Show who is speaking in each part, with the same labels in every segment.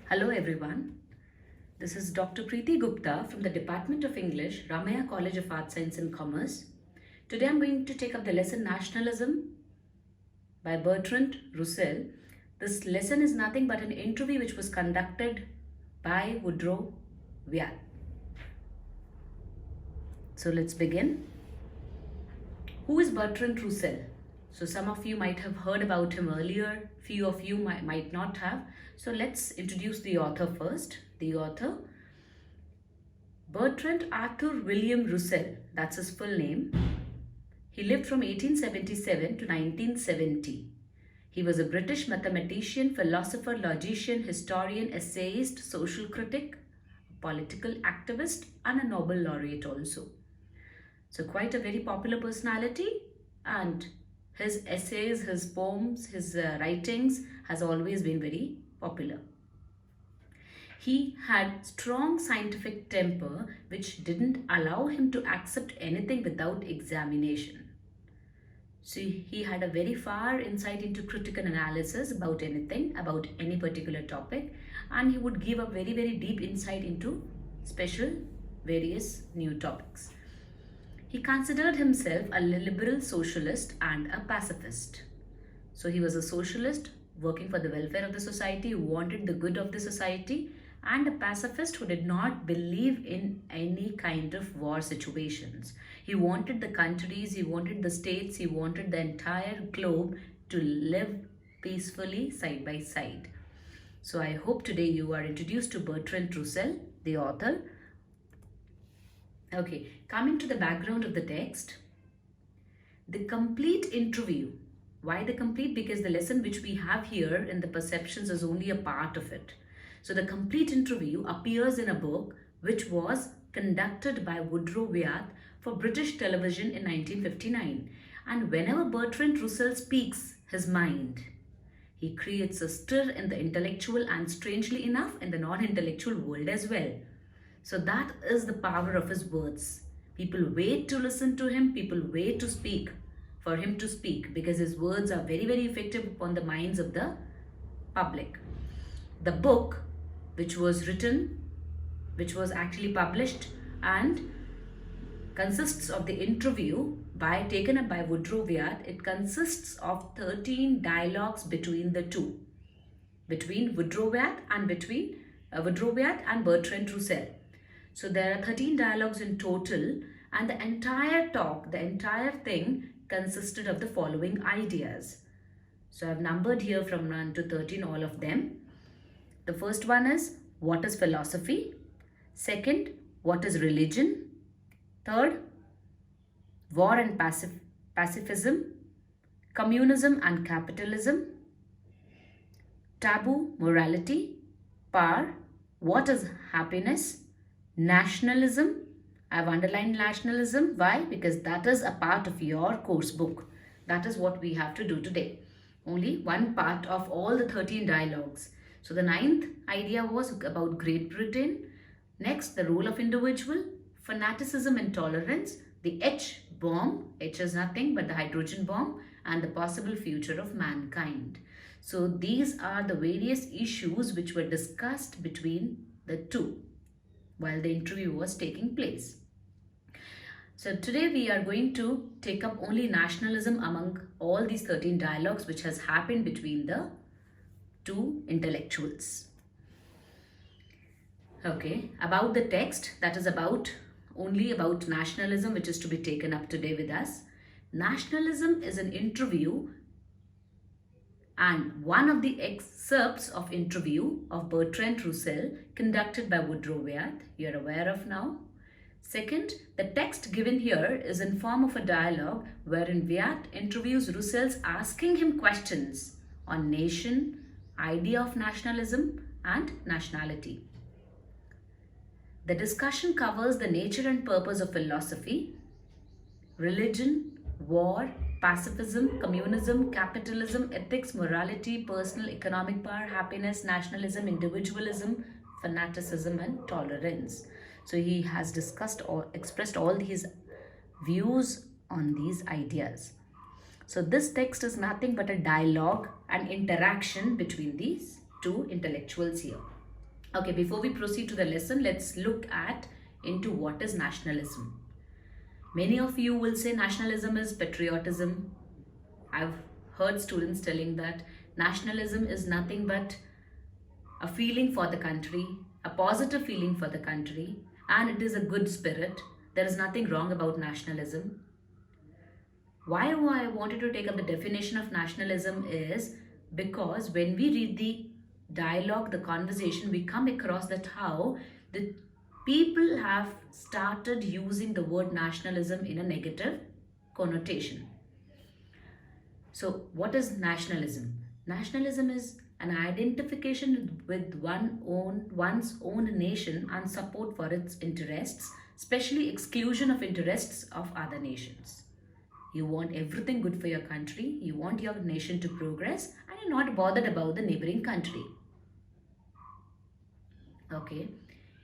Speaker 1: Hello everyone. This is Dr. Preeti Gupta from the Department of English, Ramaya College of Arts, Science and Commerce. Today I'm going to take up the lesson Nationalism by Bertrand Russell. This lesson is nothing but an interview which was conducted by Woodrow Wilson. So let's begin. Who is Bertrand Russell? So some of you might have heard about him earlier, few of you might not have. So let's introduce the author first. The author, Bertrand Arthur William Russell, that's his full name. He lived from 1877 to 1970. He was a British mathematician, philosopher, logician, historian, essayist, social critic, political activist, and a Nobel laureate also. So quite a very popular personality, and his essays, his poems, his writings has always been very popular. He had strong scientific temper which didn't allow him to accept anything without examination. So he had a very far insight into critical analysis about anything, about any particular topic, and he would give a very, very deep insight into special various new topics. He considered himself a liberal socialist and a pacifist. So he was a socialist working for the welfare of the society, who wanted the good of the society, and a pacifist who did not believe in any kind of war situations. He wanted the countries, he wanted the states, he wanted the entire globe to live peacefully side by side. So I hope today you are introduced to Bertrand Russell, the author. Okay, coming to the background of the text, the complete interview. Why the complete? Because the lesson which we have here in the perceptions is only a part of it. So the complete interview appears in a book which was conducted by Woodrow Wilson for British television in 1959. And whenever Bertrand Russell speaks his mind, he creates a stir in the intellectual and, strangely enough, in the non-intellectual world as well. So that is the power of his words. People wait to listen to him, people wait to speak, for him to speak, because his words are very, very effective upon the minds of the public. The book which was written, which was actually published and consists of the interview taken up by Woodrow Wilson. It consists of 13 dialogues between the two, between Woodrow Wilson and Bertrand Russell. So there are 13 dialogues in total, and the entire talk, the entire thing consisted of the following ideas. So I've numbered here from 1 to 13 all of them. The first one is, what is philosophy? Second, what is religion? Third, war and pacifism, communism and capitalism, taboo, morality, power, what is happiness, nationalism. I've underlined nationalism. Why? Because that is a part of your course book. That is what we have to do today. Only one part of all the 13 dialogues. So the 9th idea was about Great Britain. Next, the role of individual, fanaticism and tolerance, the H bomb, H is nothing but the hydrogen bomb, and the possible future of mankind. So these are the various issues which were discussed between the two while the interview was taking place. So today we are going to take up only nationalism among all these 13 dialogues which has happened between the two intellectuals. Okay, about the text, that is only about nationalism, which is to be taken up today with us. Nationalism is an interview, and one of the excerpts of interview of Bertrand Russell conducted by Woodrow Wilson, you are aware of now. Second, the text given here is in form of a dialogue wherein Wilson interviews Russell, asking him questions on nation, idea of nationalism and nationality. The discussion covers the nature and purpose of philosophy, religion, war, pacifism, communism, capitalism, ethics, morality, personal economic power, happiness, nationalism, individualism, fanaticism and tolerance. So he has discussed or expressed all these views on these ideas. So this text is nothing but a dialogue and interaction between these two intellectuals here. Okay, before we proceed to the lesson, let's look at into what is nationalism. Many of you will say nationalism is patriotism. I've heard students telling that nationalism is nothing but a feeling for the country, a positive feeling for the country, and it is a good spirit. There is nothing wrong about nationalism. Why I wanted to take up the definition of nationalism is because when we read the dialogue, the conversation, we come across that how the people have started using the word nationalism in a negative connotation. So, what is nationalism? Nationalism is an identification with one's own nation and support for its interests, especially exclusion of interests of other nations. You want everything good for your country, you want your nation to progress, and you're not bothered about the neighboring country. Okay,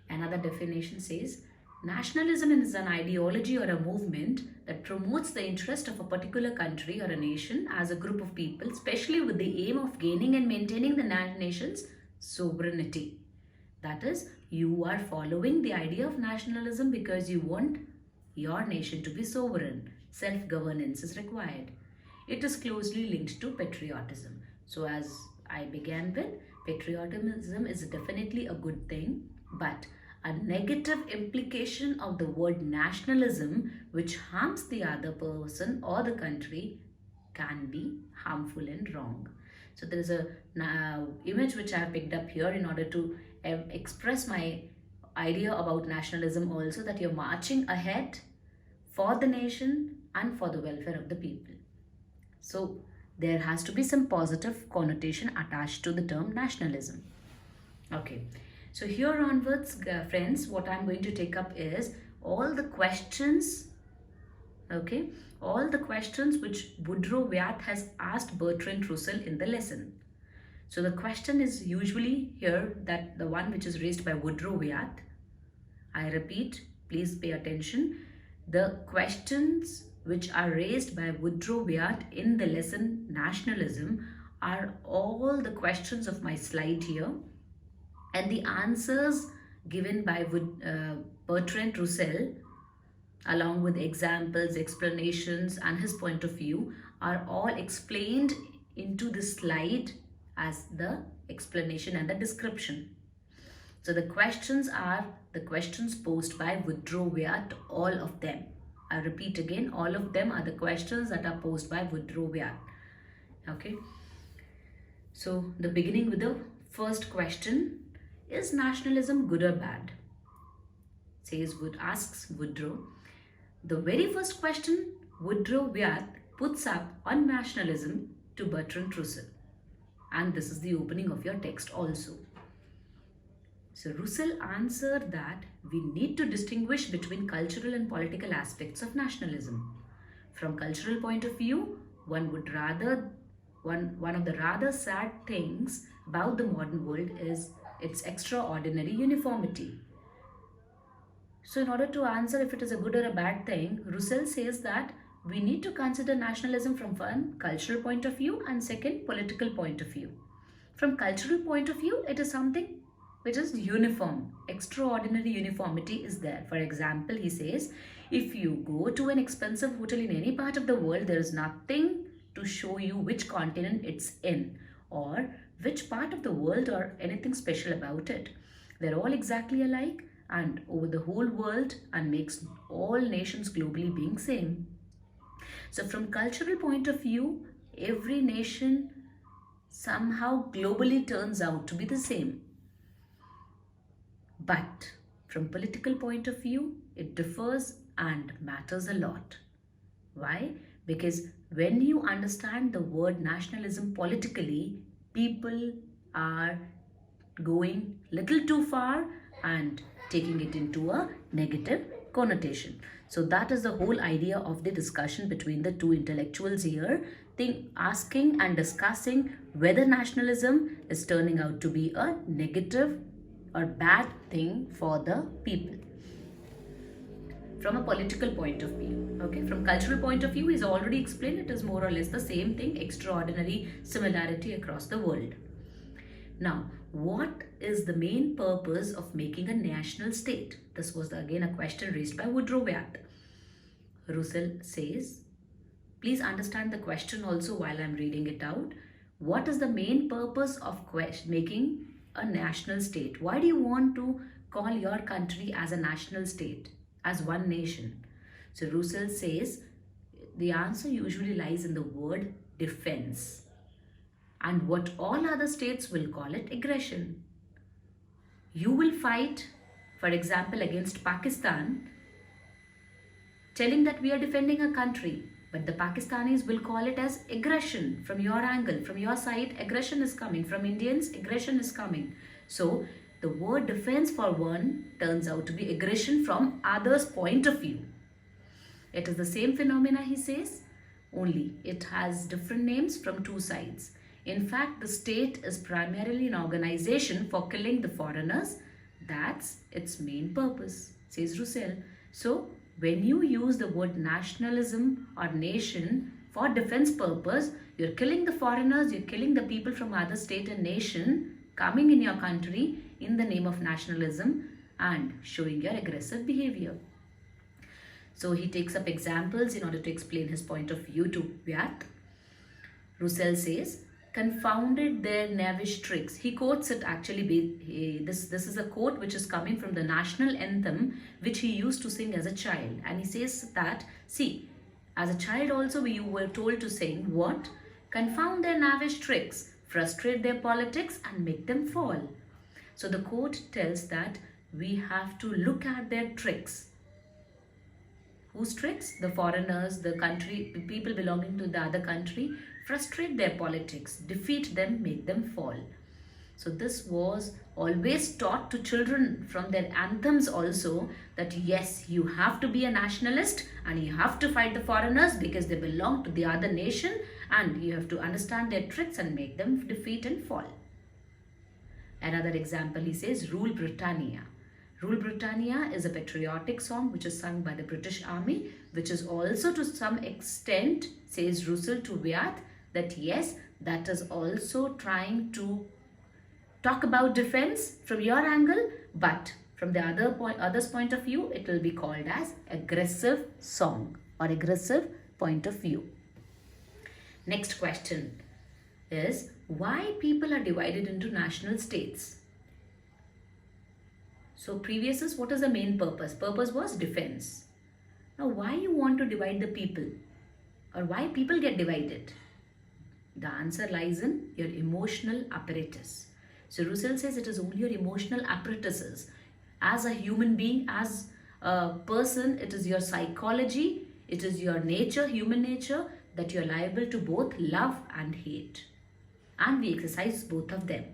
Speaker 1: another definition says nationalism is an ideology or a movement that promotes the interest of a particular country or a nation as a group of people, especially with the aim of gaining and maintaining the nation's sovereignty. That is, you are following the idea of nationalism because you want your nation to be sovereign. Self-governance is required. It is closely linked to patriotism. So as I began with, patriotism is definitely a good thing, but a negative implication of the word nationalism which harms the other person or the country can be harmful and wrong. So there is a image which I have picked up here in order to express my idea about nationalism also, that you're marching ahead for the nation and for the welfare of the people. So there has to be some positive connotation attached to the term nationalism. Okay, so here onwards, friends, what I'm going to take up is all the questions, okay, all the questions which Woodrow Wyatt has asked Bertrand Russell in the lesson. So the question is usually here, that the one which is raised by Woodrow Wyatt. I repeat, please pay attention. The questions which are raised by Woodrow Wyatt in the lesson nationalism are all the questions of my slide here, and the answers given by Bertrand Russell along with examples, explanations and his point of view are all explained into the slide as the explanation and the description. So the questions are the questions posed by Woodrow Wyatt, all of them. I repeat again, all of them are the questions that are posed by Woodrow Wyatt. Okay. So the beginning with the first question, is nationalism good or bad? Asks Woodrow. The very first question Woodrow Wyatt puts up on nationalism to Bertrand Russell. And this is the opening of your text also. So Russell answered that we need to distinguish between cultural and political aspects of nationalism. From cultural point of view, one of the rather sad things about the modern world is its extraordinary uniformity. So in order to answer if it is a good or a bad thing, Russell says that we need to consider nationalism from one, cultural point of view, and second, political point of view. From cultural point of view, it is something which is uniform. Extraordinary uniformity is there. For example, he says, if you go to an expensive hotel in any part of the world, there is nothing to show you which continent it's in or which part of the world or anything special about it. They're all exactly alike and over the whole world and makes all nations globally being same. So from cultural point of view, every nation somehow globally turns out to be the same. But from political point of view, it differs and matters a lot. Why? Because when you understand the word nationalism politically, people are going little too far and taking it into a negative connotation. So that is the whole idea of the discussion between the two intellectuals here, asking and discussing whether nationalism is turning out to be a negative or bad thing for the people. From a political point of view, okay, from cultural point of view, he's already explained it is more or less the same thing, extraordinary similarity across the world. Now, what is the main purpose of making a national state? This was again a question raised by Woodrow Wyatt. Russell says, please understand the question also while I'm reading it out. What is the main purpose of making a national state? Why do you want to call your country as a national state, as one nation? So Russell says the answer usually lies in the word defense, and what all other states will call it aggression. You will fight, for example, against Pakistan, telling that we are defending a country, but the Pakistanis will call it as aggression from your angle. From your side, aggression is coming. From Indians, aggression is coming. So the word defense for one turns out to be aggression from others' point of view. It is the same phenomena, he says, only it has different names from two sides. In fact, the state is primarily an organization for killing the foreigners. That's its main purpose, says Russell. So when you use the word nationalism or nation for defense purpose, you're killing the foreigners, you're killing the people from other state and nation coming in your country in the name of nationalism and showing your aggressive behavior. So he takes up examples in order to explain his point of view to Wyatt. Russell says, confounded their knavish tricks. He quotes it actually, this is a quote which is coming from the national anthem which he used to sing as a child. And he says that, see, as a child also you were told to sing what? Confound their knavish tricks, frustrate their politics and make them fall. So the quote tells that we have to look at their tricks. Whose tricks? The foreigners, the country, people belonging to the other country. Frustrate their politics, defeat them, make them fall. So this was always taught to children from their anthems also, that yes, you have to be a nationalist and you have to fight the foreigners because they belong to the other nation, and you have to understand their tricks and make them defeat and fall. Another example, he says, Rule Britannia. Rule Britannia is a patriotic song which is sung by the British Army, which is also to some extent, says Russell to Wyatt, that yes, that is also trying to talk about defense from your angle, but from the other's point of view, it will be called as aggressive song or aggressive point of view. Next question is, why people are divided into national states? So previous is, what is the main purpose? Purpose was defense. Now why you want to divide the people, or why people get divided? The answer lies in your emotional apparatus. So Russell says it is only your emotional apparatuses. As a human being, as a person, it is your psychology, it is your nature, human nature, that you are liable to both love and hate. And we exercise both of them.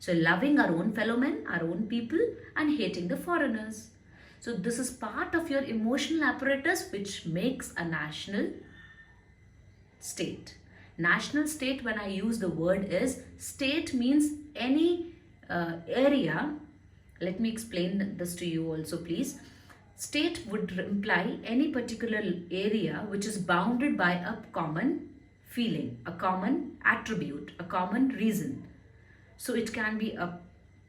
Speaker 1: So loving our own fellow men, our own people, and hating the foreigners. So this is part of your emotional apparatus which makes a national state. National state, when I use the word, is state means any area. Let me explain this to you also, please. State would imply any particular area which is bounded by a common feeling, a common attribute, a common reason. So it can be a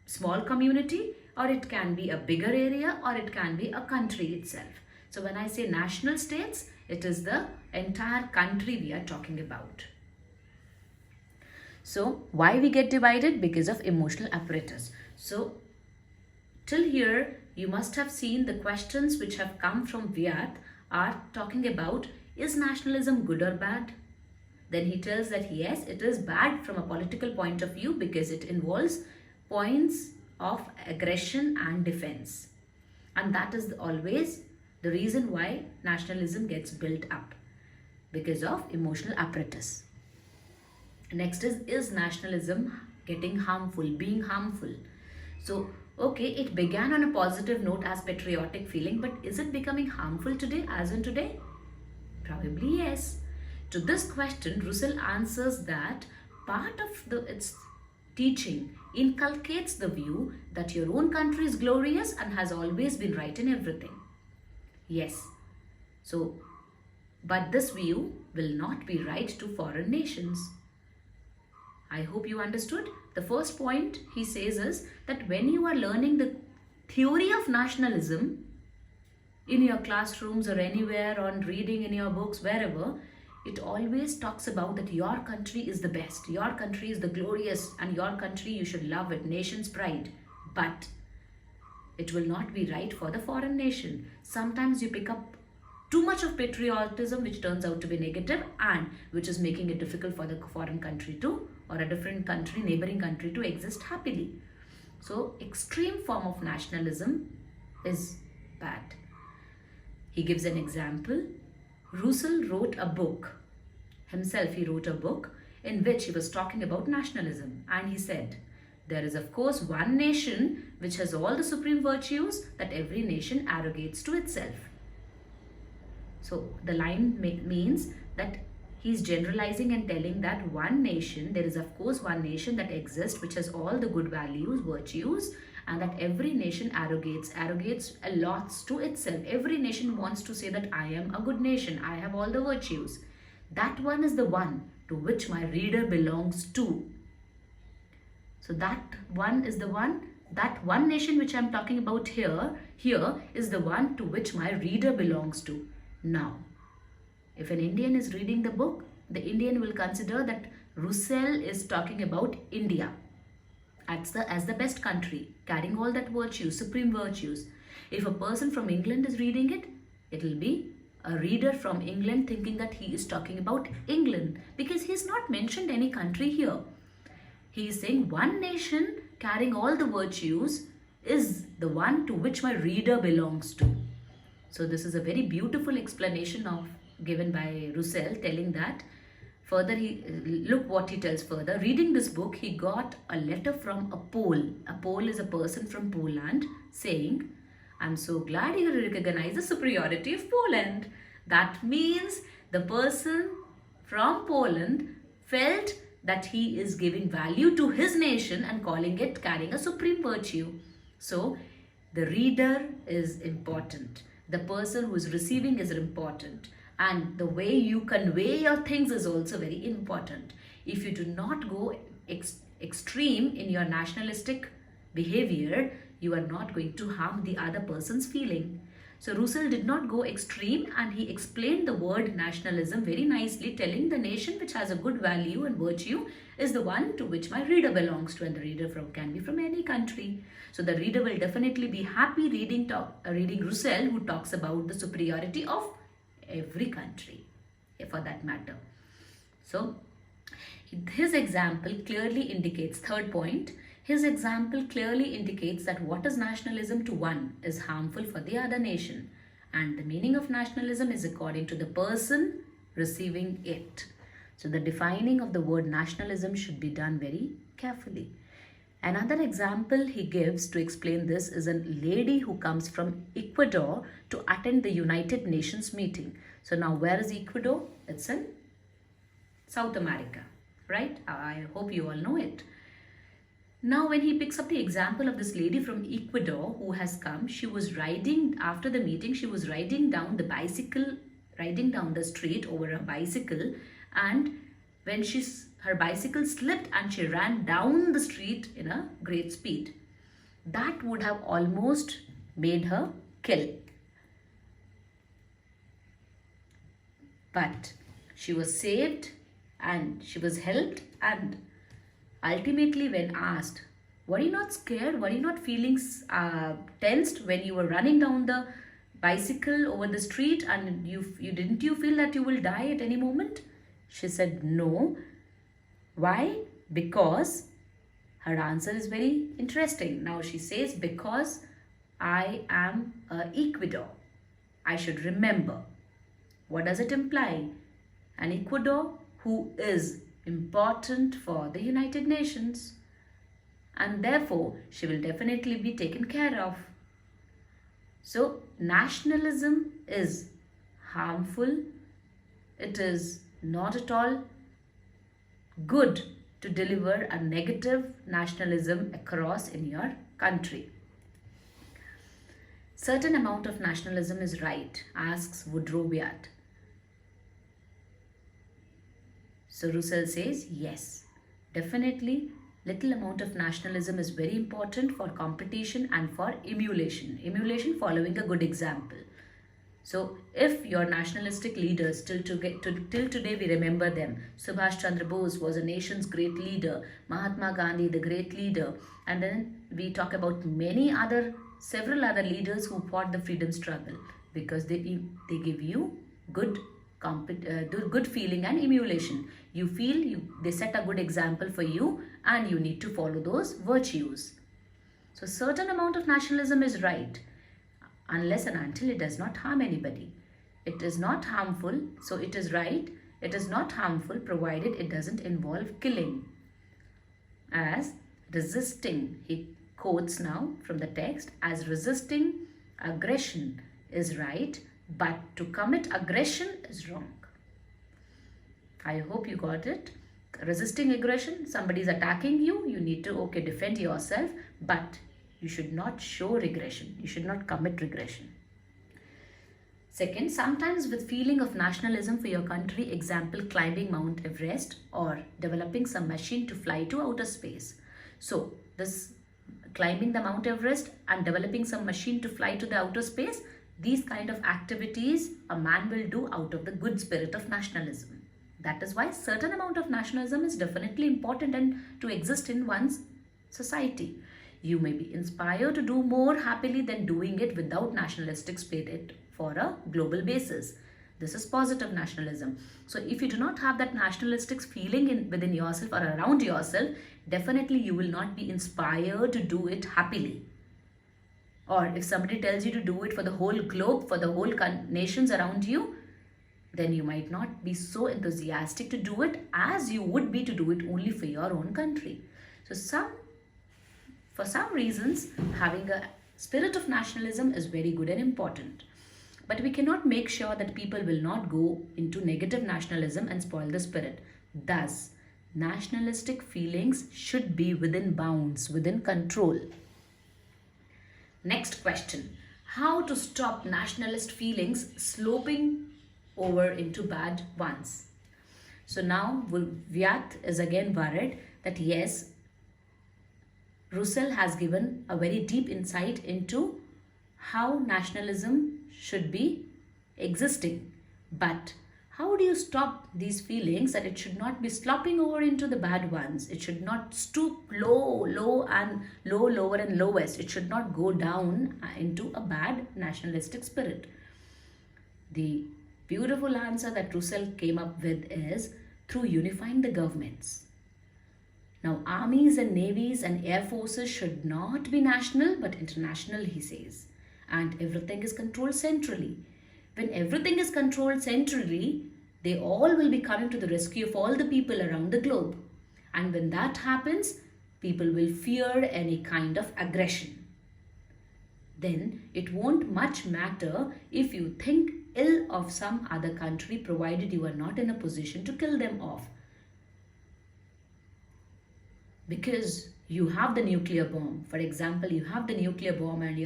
Speaker 1: small community, or it can be a bigger area, or it can be a country itself. So when I say national states, it is the entire country we are talking about. So why we get divided? Because of emotional apparatus. So till here, you must have seen the questions which have come from Wyatt are talking about, is nationalism good or bad? Then he tells that yes, it is bad from a political point of view because it involves points of aggression and defense. And that is always the reason why nationalism gets built up, because of emotional apparatus. Next is nationalism getting harmful, being harmful? So, okay, it began on a positive note as patriotic feeling, but is it becoming harmful today, as in today? Probably yes. To this question, Russell answers that part of its teaching inculcates the view that your own country is glorious and has always been right in everything. Yes. So, but this view will not be right to foreign nations. I hope you understood. The first point he says is that when you are learning the theory of nationalism in your classrooms or anywhere, on reading in your books, wherever, it always talks about that your country is the best, your country is the glorious, and your country, you should love it, nation's pride. But it will not be right for the foreign nation. Sometimes you pick up too much of patriotism, which turns out to be negative and which is making it difficult for the foreign country to, or a different country, neighboring country, to exist happily. So extreme form of nationalism is bad. He gives an example. Russell wrote a book. Himself, he wrote a book in which he was talking about nationalism. And he said, there is of course one nation which has all the supreme virtues that every nation arrogates to itself. So the line means that he's generalizing and telling that one nation, there is of course one nation that exists which has all the good values, virtues, and that every nation arrogates a lot to itself. Every nation wants to say that I am a good nation, I have all the virtues. That one is the one to which my reader belongs to. So that one is the one, that one nation which I'm talking about here is the one to which my reader belongs to. Now, if an Indian is reading the book, the Indian will consider that Russell is talking about India as the best country, carrying all that virtues, supreme virtues. If a person from England is reading it, it will be a reader from England thinking that he is talking about England, because he has not mentioned any country here. He is saying one nation carrying all the virtues is the one to which my reader belongs to. So this is a very beautiful explanation given by Russell, telling that. Further, look what he tells further. Reading this book, he got a letter from a Pole. A Pole is a person from Poland saying, I'm so glad you recognize the superiority of Poland. That means the person from Poland felt that he is giving value to his nation and calling it carrying a supreme virtue. So the reader is important. The person who is receiving is important. And the way you convey your things is also very important. If you do not go extreme in your nationalistic behavior, you are not going to harm the other person's feeling. So Russell did not go extreme, and he explained the word nationalism very nicely, telling the nation which has a good value and virtue is the one to which my reader belongs to, and the reader can be from any country. So the reader will definitely be happy reading Russell, who talks about the superiority of every country, for that matter. So his example clearly indicates, third point, his example clearly indicates that what is nationalism to one is harmful for the other nation, and the meaning of nationalism is according to the person receiving it. So the defining of the word nationalism should be done very carefully. Another example he gives to explain this is a lady who comes from Ecuador to attend the United Nations meeting. So now where is Ecuador? It's in South America, right? I hope you all know it. Now when he picks up the example of this lady from Ecuador who has come, she was riding, after the meeting, she was riding down the street over a bicycle, and when her bicycle slipped and she ran down the street in a great speed. That would have almost made her kill. But she was saved and she was helped, and ultimately when asked, were you not scared? Were you not feeling tensed when you were running down the bicycle over the street, and didn't you feel that you will die at any moment? She said no. Why? Because her answer is very interesting. Now she says, because I am Ecuador. I should remember. What does it imply? An Ecuador who is important for the United Nations, and therefore she will definitely be taken care of. So nationalism is harmful. It is not at all good to deliver a negative nationalism across in your country. Certain amount of nationalism is right, asks Woodrow Wyatt. So Russell says, yes, Definitely, little amount of nationalism is very important for competition and for emulation. Emulation following a good example. So, if your nationalistic leaders, till today we remember them. Subhash Chandra Bose was a nation's great leader, Mahatma Gandhi, the great leader, and then we talk about several other leaders who fought the freedom struggle because they give you good good feeling and emulation. You feel they set a good example for you, and you need to follow those virtues. So, certain amount of nationalism is right unless and until it does not harm anybody. It is not harmful, so it is right. It is not harmful provided it doesn't involve killing. As resisting, he quotes now from the text, as resisting aggression is right, but to commit aggression is wrong. I hope you got it. Resisting aggression, somebody is attacking you, you need to, defend yourself, but you should not show regression. You should not commit regression. Second, sometimes with feeling of nationalism for your country, example, climbing Mount Everest or developing some machine to fly to outer space. So, this climbing the Mount Everest and developing some machine to fly to the outer space, these kind of activities a man will do out of the good spirit of nationalism. That is why certain amount of nationalism is definitely important and to exist in one's society. You may be inspired to do more happily than doing it without nationalistic spirit for a global basis. This is positive nationalism. So if you do not have that nationalistic feeling within yourself or around yourself, definitely you will not be inspired to do it happily. Or if somebody tells you to do it for the whole globe, for the whole nations around you, then you might not be so enthusiastic to do it as you would be to do it only for your own country. So for some reasons, having a spirit of nationalism is very good and important. But we cannot make sure that people will not go into negative nationalism and spoil the spirit. Thus, nationalistic feelings should be within bounds, within control. Next question. How to stop nationalist feelings sloping over into bad ones? So now Vyat is again worried that yes, Roussel has given a very deep insight into how nationalism should be existing. But how do you stop these feelings that it should not be slopping over into the bad ones? It should not stoop lower and lowest. It should not go down into a bad nationalistic spirit. The beautiful answer that Roussel came up with is through unifying the governments. Now, armies and navies and air forces should not be national but international, he says. And everything is controlled centrally. When everything is controlled centrally, they all will be coming to the rescue of all the people around the globe. And when that happens, people will fear any kind of aggression. Then it won't much matter if you think ill of some other country, provided you are not in a position to kill them off. Because you have the nuclear bomb. For example, you have the nuclear bomb and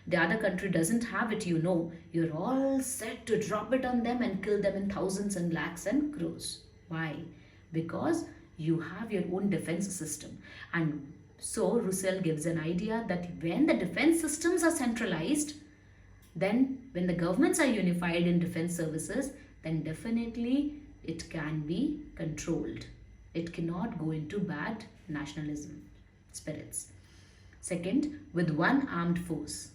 Speaker 1: the other country doesn't have it, you're all set to drop it on them and kill them in thousands and lakhs and crores. Why? Because you have your own defense system. And so Roussel gives an idea that when the defense systems are centralized, then when the governments are unified in defense services, then definitely it can be controlled. It cannot go into bad nationalism spirits. Second, with one armed force.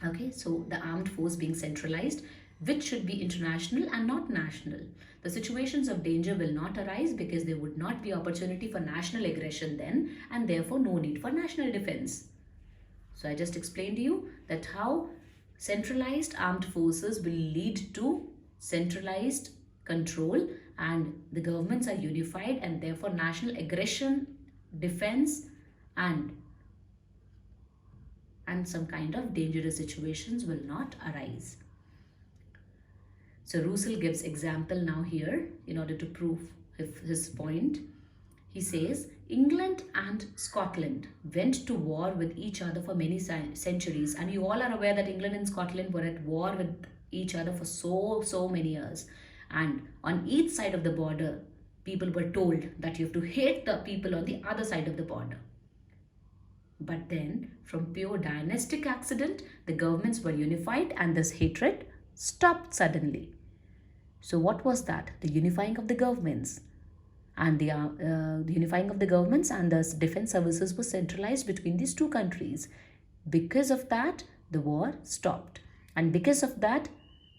Speaker 1: Okay, so the armed force being centralized, which should be international and not national. The situations of danger will not arise because there would not be opportunity for national aggression then, and therefore no need for national defense. So I just explained to you that how centralized armed forces will lead to centralized control, and the governments are unified, and therefore national aggression, defense and some kind of dangerous situations will not arise. So Roussel gives example now here in order to prove his point. He says England and Scotland went to war with each other for many centuries, and you all are aware that England and Scotland were at war with each other for so many years. And on each side of the border, People were told that you have to hate the people on the other side of the border. But then, from pure dynastic accident, the governments were unified and this hatred stopped suddenly. So what was that? The unifying of the governments. And the unifying of the governments and the defense services was centralized between these two countries. Because of that, the war stopped. And because of that,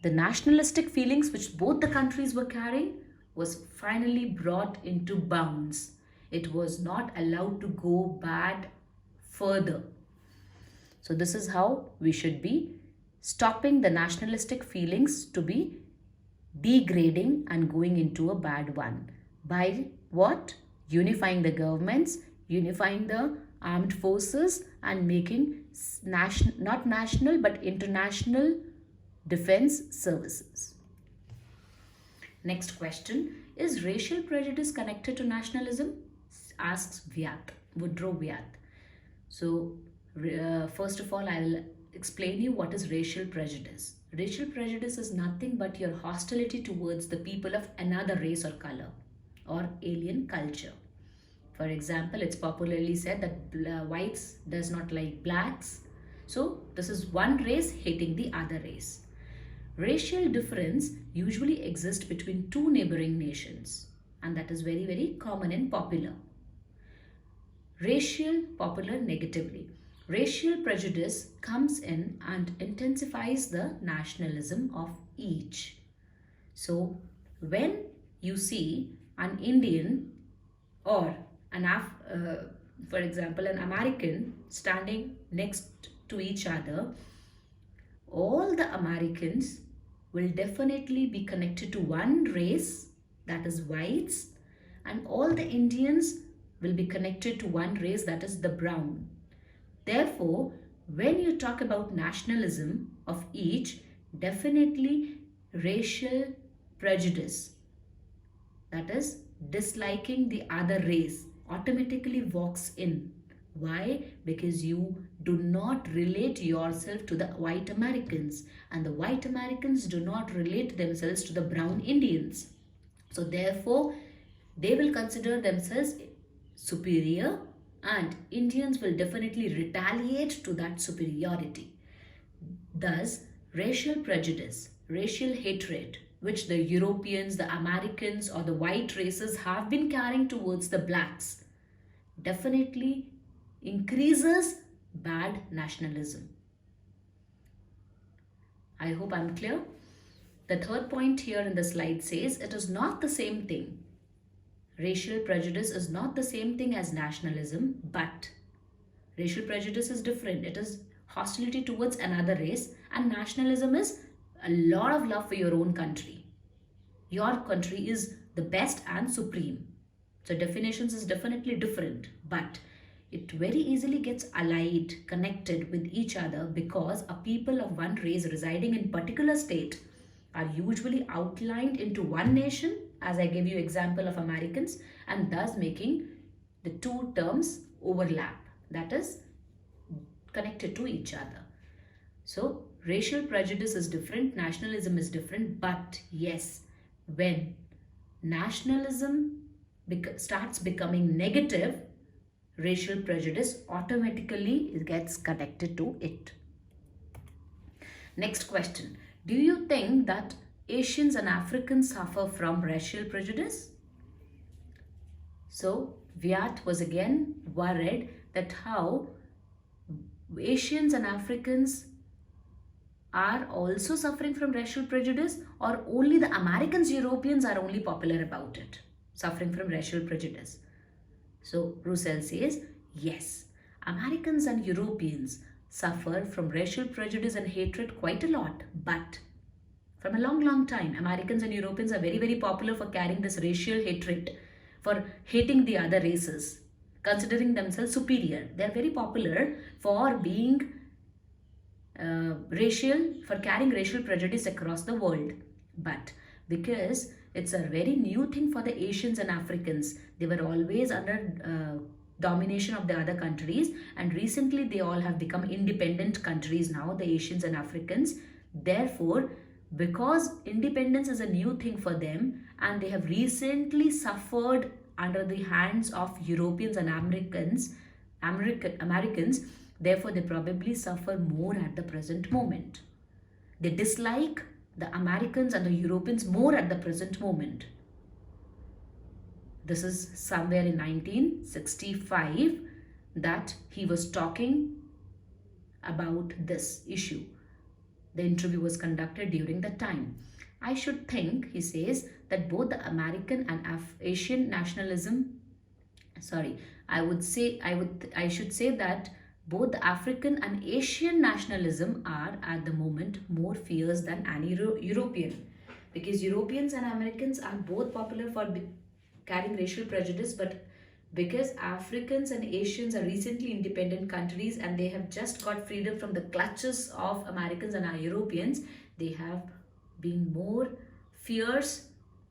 Speaker 1: the nationalistic feelings which both the countries were carrying was finally brought into bounds. It was not allowed to go bad further. So this is how we should be stopping the nationalistic feelings to be degrading and going into a bad one. By what? Unifying the governments, unifying the armed forces and making not national but international defense services. Next question, is racial prejudice connected to nationalism? Asks Woodrow Wyatt. So first of all, I will explain you what is racial prejudice. Racial prejudice is nothing but your hostility towards the people of another race or color or alien culture. For example, it's popularly said that whites does not like blacks. So this is one race hating the other race. Racial difference usually exists between two neighboring nations, and that is very, very common and popular. Popular negatively. Racial prejudice comes in and intensifies the nationalism of each. So when you see an Indian or for example, an American standing next to each other, all the Americans will definitely be connected to one race, that is whites, and all the Indians will be connected to one race, that is the brown. Therefore, when you talk about nationalism of each, definitely racial prejudice, that is disliking the other race, automatically walks in. Why? Because you do not relate yourself to the white Americans, and the white Americans do not relate themselves to the brown Indians. So therefore, they will consider themselves superior, and Indians will definitely retaliate to that superiority. Thus, racial prejudice, racial hatred, which the Europeans, the Americans or the white races have been carrying towards the blacks, definitely increases bad nationalism. I hope I'm clear. The third point here in the slide says it is not the same thing. Racial prejudice is not the same thing as nationalism, but racial prejudice is different. It is hostility towards another race, and nationalism is a lot of love for your own country. Your country is the best and supreme. So definitions is definitely different, but it very easily gets allied, connected with each other, because a people of one race residing in particular state are usually outlined into one nation, as I gave you example of Americans, and thus making the two terms overlap, that is connected to each other. So racial prejudice is different, nationalism is different, but yes, when nationalism starts becoming negative, racial prejudice automatically gets connected to it. Next question. Do you think that Asians and Africans suffer from racial prejudice? So Wyatt was again worried that how Asians and Africans are also suffering from racial prejudice, or only the Americans, Europeans are only popular about it, suffering from racial prejudice. So Roussel says, yes, Americans and Europeans suffer from racial prejudice and hatred quite a lot, but from a long time, Americans and Europeans are very, very popular for carrying this racial hatred, for hating the other races, considering themselves superior. They are very popular for being for carrying racial prejudice across the world. But because it's a very new thing for the Asians and Africans, they were always under domination of the other countries, and recently they all have become independent countries now, the Asians and Africans. Therefore, because independence is a new thing for them and they have recently suffered under the hands of Europeans and Americans, therefore they probably suffer more at the present moment. They dislike the Americans and the Europeans more at the present moment. This is somewhere in 1965 that he was talking about this issue. The interview was conducted during that time. I should think, he says, that both the American and Asian nationalism, I should say that both the African and Asian nationalism are at the moment more fierce than any European, because Europeans and Americans are both popular for carrying racial prejudice, but because Africans and Asians are recently independent countries and they have just got freedom from the clutches of Americans and Europeans, they have been more fierce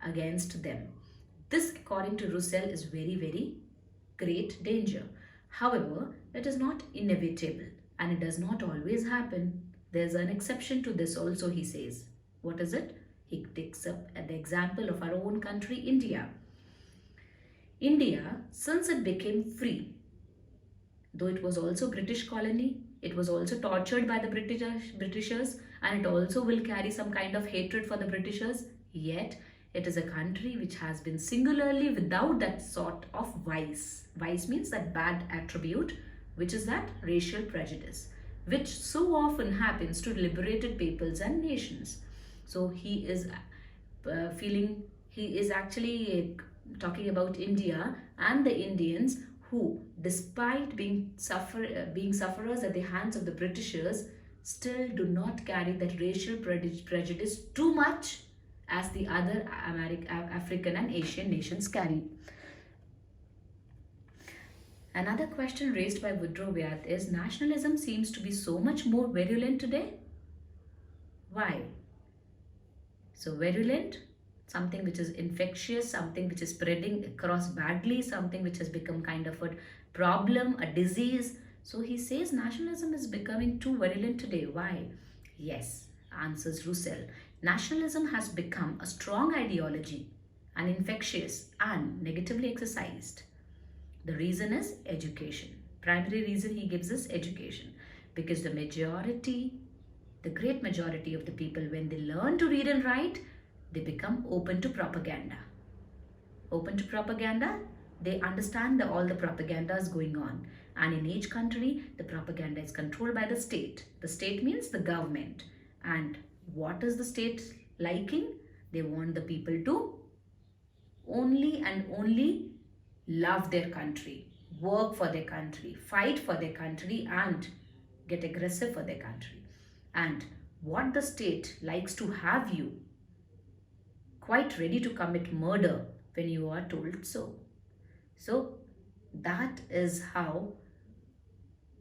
Speaker 1: against them. This, according to Roussel, is very, very great danger. However, it is not inevitable and it does not always happen. There's an exception to this also, he says. What is it? He takes up the example of our own country, India. India, since it became free, though it was also British colony, it was also tortured by the Britishers, and it also will carry some kind of hatred for the Britishers, yet it is a country which has been singularly without that sort of vice. Vice means that bad attribute, which is that racial prejudice, which so often happens to liberated peoples and nations. So he is actually talking about India and the Indians who, despite being sufferers at the hands of the Britishers, still do not carry that racial prejudice too much as the other African and Asian nations carry. Another question raised by Woodrow Wyatt is, nationalism seems to be so much more virulent today. Why? So virulent, something which is infectious, something which is spreading across badly, something which has become kind of a problem, a disease. So he says nationalism is becoming too virulent today. Why? Yes, answers Roussel. Nationalism has become a strong ideology and infectious and negatively exercised. The reason is education. Primary reason he gives is education. Because the great majority of the people, when they learn to read and write, they become open to propaganda. Open to propaganda, they understand all the propagandas going on. And in each country, the propaganda is controlled by the state. The state means the government. And what is the state liking? They want the people to only and only love their country, work for their country, fight for their country, and get aggressive for their country. And what the state likes to have you quite ready to commit murder when you are told so. So that is how,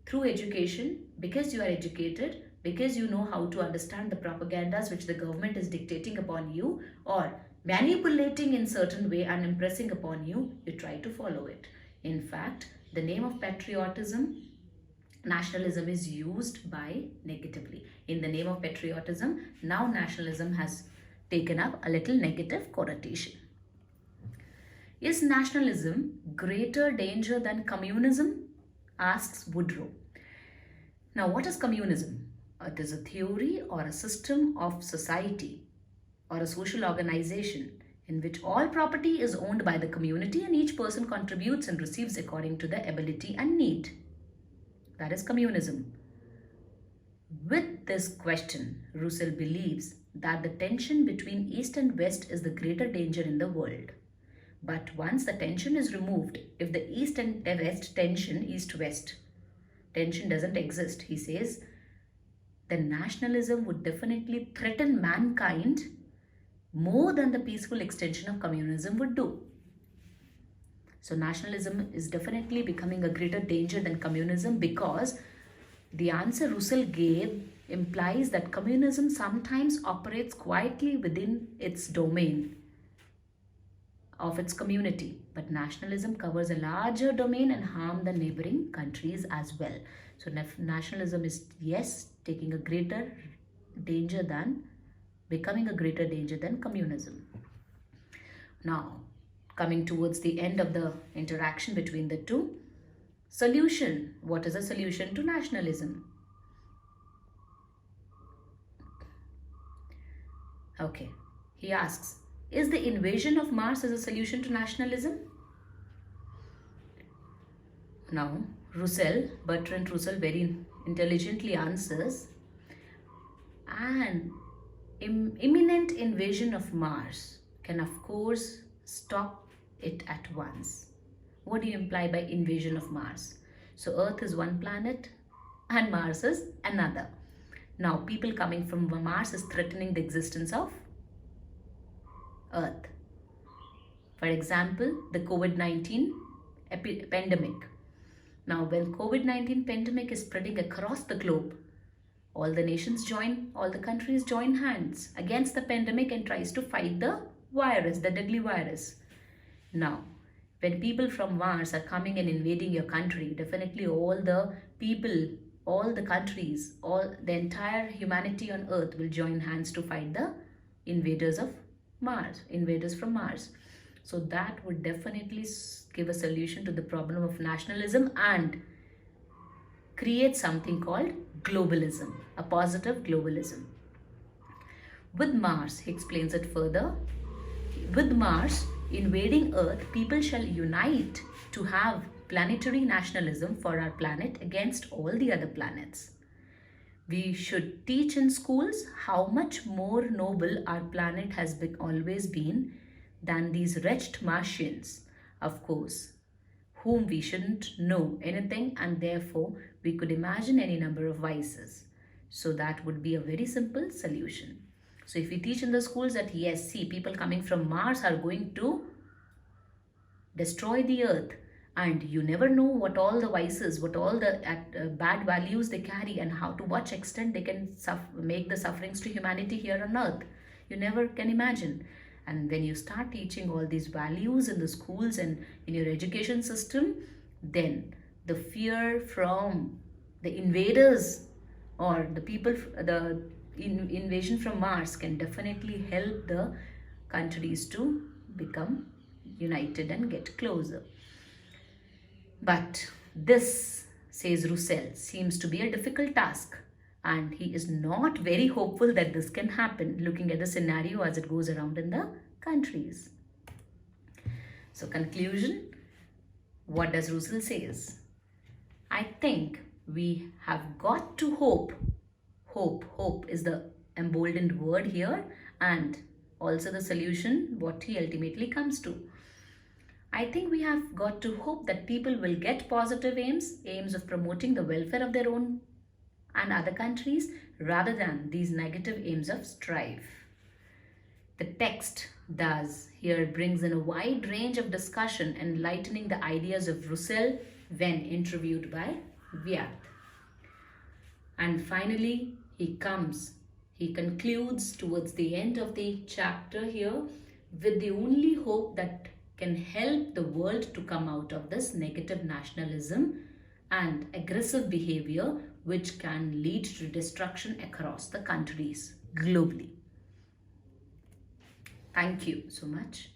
Speaker 1: through education, because you are educated, because you know how to understand the propagandas which the government is dictating upon you or manipulating in certain way and impressing upon you, you try to follow it. In fact, the name of patriotism, nationalism is used by negatively. In the name of patriotism, now nationalism has taken up a little negative connotation. Is nationalism greater danger than communism? Asks Woodrow. Now, what is communism? It is a theory or a system of society or a social organization in which all property is owned by the community and each person contributes and receives according to their ability and need. That is communism. With this question, Roussel believes that the tension between East and West is the greater danger in the world. But once the tension is removed, if the East and West tension, East-West tension doesn't exist, he says, then nationalism would definitely threaten mankind more than the peaceful extension of communism would do. So nationalism is definitely becoming a greater danger than communism, because the answer Roussel gave implies that communism sometimes operates quietly within its domain of its community, but nationalism covers a larger domain and harm the neighboring countries as well. So nationalism is, yes, taking a greater danger than, becoming a greater danger than communism. Now, coming towards the end of the interaction between the two, solution. What is a solution to nationalism? Okay, he asks, is the invasion of Mars as a solution to nationalism? Now, Bertrand Russell very intelligently answers, an imminent invasion of Mars can of course stop it at once. What do you imply by invasion of Mars? So Earth is one planet and Mars is another. Now people coming from Mars is threatening the existence of Earth. For example, the COVID-19 pandemic. Now when COVID-19 pandemic is spreading across the globe, all the countries join hands against the pandemic and tries to fight the virus, the deadly virus. Now, when people from Mars are coming and invading your country, definitely all the people, all the countries, all the entire humanity on Earth will join hands to fight the invaders from Mars. So that would definitely give a solution to the problem of nationalism and create something called globalism, a positive globalism. With Mars, he explains it further, with Mars invading Earth, people shall unite to have planetary nationalism for our planet against all the other planets. We should teach in schools how much more noble our planet has always been than these wretched Martians, of course, whom we shouldn't know anything, and therefore we could imagine any number of vices. So that would be a very simple solution. So if we teach in the schools that yes, see, people coming from Mars are going to destroy the Earth, and you never know what all the vices, what all the bad values they carry, and how to what extent they can make the sufferings to humanity here on Earth. You never can imagine. And when you start teaching all these values in the schools and in your education system, then the fear from the invaders or the people, the invasion from Mars can definitely help the countries to become united and get closer. But this, says Russell, seems to be a difficult task, and he is not very hopeful that this can happen, looking at the scenario as it goes around in the countries. So conclusion, what does Russell says? I think we have got to hope. Hope is the emboldened word here, and also the solution, what he ultimately comes to. I think we have got to hope that people will get positive aims of promoting the welfare of their own and other countries rather than these negative aims of strife. The text thus here brings in a wide range of discussion, enlightening the ideas of Russell when interviewed by Vyeth. And finally, he concludes towards the end of the chapter here with the only hope that can help the world to come out of this negative nationalism and aggressive behavior, which can lead to destruction across the countries globally. Thank you so much.